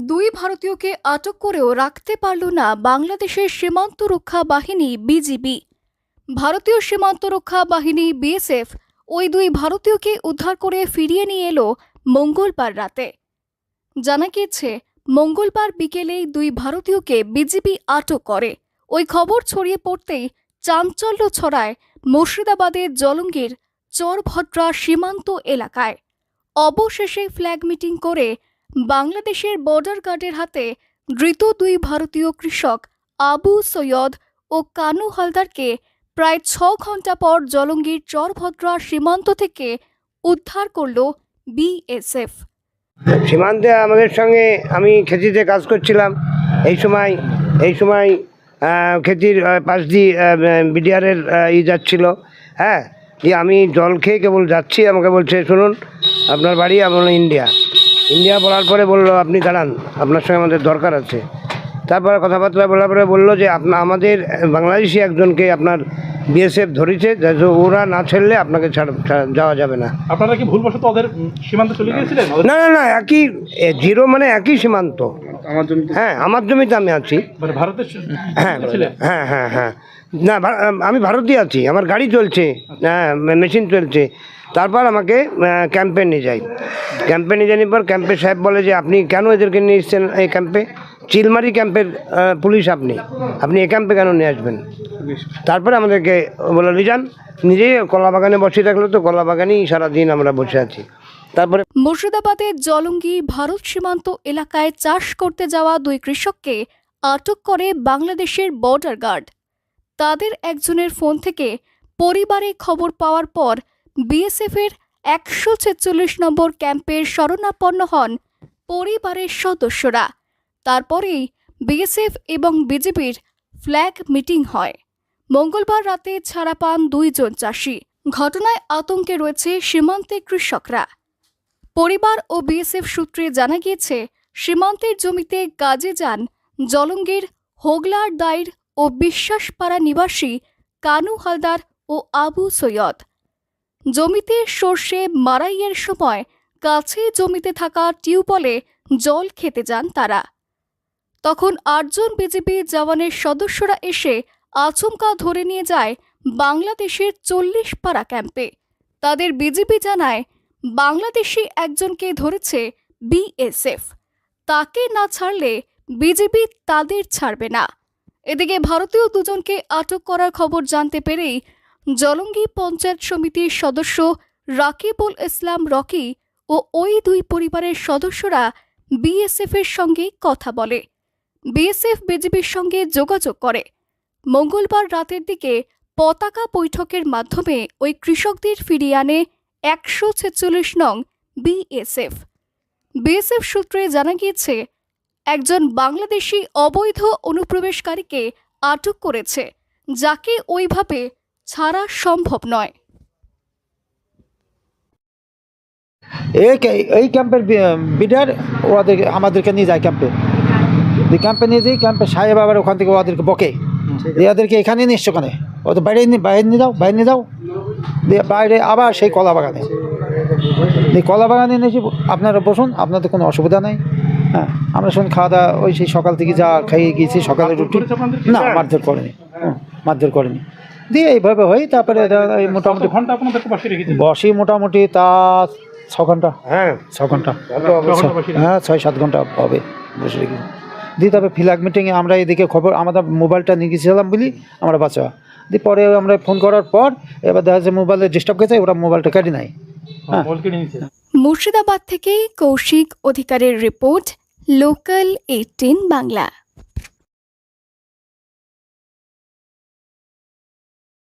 দুই ভারতীয়কে আটক করেও রাখতে পারল না বাংলাদেশের সীমান্ত রক্ষা বাহিনী বিজিবি। ভারতীয় সীমান্ত রক্ষা বাহিনী বিএসএফ ওই দুই ভারতীয়কে উদ্ধার করে ফিরিয়ে নিয়ে এলো মঙ্গলবার রাতে। জানা গিয়েছে, মঙ্গলবার বিকেলেই দুই ভারতীয়কে বিজিবি আটক করে। ওই খবর ছড়িয়ে পড়তেই চাঞ্চল্য ছড়ায় মুর্শিদাবাদের জলঙ্গির চরভদ্রা সীমান্ত এলাকায়। অবশেষে ফ্ল্যাগ মিটিং করে বাংলাদেশের বর্ডার গার্ডের হাতে ধৃত দুই ভারতীয় কৃষক আবু সৈয়দ ও কানু হালদারকে প্রায় 6 ঘন্টা পর জলঙ্গির চরভদ্রা সীমান্ত থেকে উদ্ধার করল বিএসএফ। সীমান্তে আমাদের সঙ্গে আমি খেতিতে কাজ করছিলাম। এই সময় খেতির পাশ দিয়ে বিডিআরের যাচ্ছিল। হ্যাঁ, আমি জল খেয়ে কেবল যাচ্ছি, আমাকে বলছে শুনুন আপনার বাড়ি। আমি বললাম ইন্ডিয়া বলার পরে বললো আপনি দাঁড়ান, আপনার সঙ্গে আমাদের দরকার আছে। তারপরে কথাবার্তা বলার পরে বললো যে আমাদের বাংলাদেশি একজনকে আপনার বিএসএফ ধরেছে, ওরা না ছাড়লে আপনাকে যাওয়া যাবে না। আপনারা কি ভুলবশত ওদের সীমান্তে চলে গিয়েছিলেন? না, একই জিরো মানে একই সীমান্ত। আমার জমিতে? হ্যাঁ, আমার জমিতে আমি আছি। ভারতের? হ্যাঁ, না আমি ভারতে আছি, আমার গাড়ি চলছে, মেশিন চলছে। তারপর আমাকে ক্যাম্পে নিয়ে যাই। ক্যাম্পে নিয়ে যাওয়ার পর ক্যাম্পে সাহেব বলে যে আপনি কেন এদেরকে নিয়ে এসছেন এই ক্যাম্পে? চিলমারি ক্যাম্পের পুলিশ আপনি এই ক্যাম্পে কেন নিয়ে আসবেন? তারপরে আমাদেরকে বলে নিয়ে যান। নিজেই কলা বাগানে বসে থাকলো, তো কলা বাগানেই সারাদিন আমরা বসে আছি। তারপরে মুর্শিদাবাদের জলঙ্গি ভারত সীমান্ত এলাকায় চাষ করতে যাওয়া দুই কৃষককে আটক করে বাংলাদেশের বর্ডার গার্ড। তাদের একজনের ফোন থেকে পরিবারে খবর পাওয়ার পর বিএসএফের 146 নম্বর ক্যাম্পের শরণাপন্ন হন পরিবারের সদস্যরা। তারপরেই বিএসএফ এবং বিজিবির ফ্ল্যাগ মিটিং হয়। মঙ্গলবার রাতে ছাড়া পান 2 জন চাষি। ঘটনায় আতঙ্কে রয়েছে সীমান্তে কৃষকরা। পরিবার ও বিএসএফ সূত্রে জানা গিয়েছে, সীমান্তের জমিতে কাজে যান জলঙ্গির হোগলার দাইর ও বিশ্বাসপাড়া নিবাসী কানু হালদার ও আবু সৈয়দ। জমিতে সর্ষে মারাইয়ের সময় কাছে জমিতে থাকা টিউবওয়েলে জল খেতে যান তারা। তখন 8 জন বিজিবি জওয়ানের সদস্যরা এসে আচমকা ধরে নিয়ে যায় বাংলাদেশের 40 পাড়া ক্যাম্পে। তাদের বিজিবি জানায় বাংলাদেশি একজনকে ধরেছে বিএসএফ, তাকে না ছাড়লে বিজিবি তাদের ছাড়বে না। এদিকে ভারতীয় দুজনকে আটক করার খবর জানতে পেরেই জলঙ্গি পঞ্চায়েত সমিতির সদস্য রাকিবুল ইসলাম রকি ও ওই দুই পরিবারের সদস্যরা বিএসএফ এর সঙ্গে কথা বলে। বিএসএফ বিজিবির সঙ্গে যোগাযোগ করে। মঙ্গলবার রাতের দিকে পতাকা বৈঠকের মাধ্যমে ওই কৃষকদের ফিরিয়ে আনে 146 নং বিএসএফ। বিএসএফ সূত্রে জানা গিয়েছে, একজন বাংলাদেশি অবৈধ অনুপ্রবেশকারীকে আটক করেছে, যাকে ওইভাবে ছাড়া সম্ভব নয়। এই ক্যাম্পের বিডার আমাদেরকে নিয়ে যায় ক্যাম্পে নিয়ে যাই। ক্যাম্পে সাহেব আবার ওখান থেকে ওদেরকে বকে, এদেরকে এখানে নিয়ে এসছো ওখানে, ও তো বাইরে নিয়ে যাও দিয়ে বাইরে আবার সেই কলা বাগানে এনেছি। আপনারা বসুন, আপনাদের কোনো অসুবিধা নেই। হ্যাঁ, আমরা শুনুন খাওয়া দাওয়া ওই সেই সকাল থেকে যা খাইয়ে গিয়েছি, সকালে রুটি। না, মারধর করেনি দিয়ে এইভাবে হয়। তারপরে মোটামুটি বসি মোটামুটি তা 6 ঘন্টা। হ্যাঁ, 6 ঘন্টা। হ্যাঁ, 6-7 ঘন্টা হবে বসে রেখেছি। দিয়ে তবে ফ্ল্যাগ মিটিংয়ে আমরা এদিকে খবর, আমাদের মোবাইলটা নিয়ে গেছিলাম বলি আমরা বাঁচা দিয়ে পরে আমরা ফোন করার পর এবার দেখা যাচ্ছে মোবাইলে ডিস্টার্ব গেছে, ওরা মোবাইলটা কেটে নাই। মুর্শিদাবাদ থেকে কৌশিক অধিকারের রিপোর্ট, লোকাল 18 বাংলা।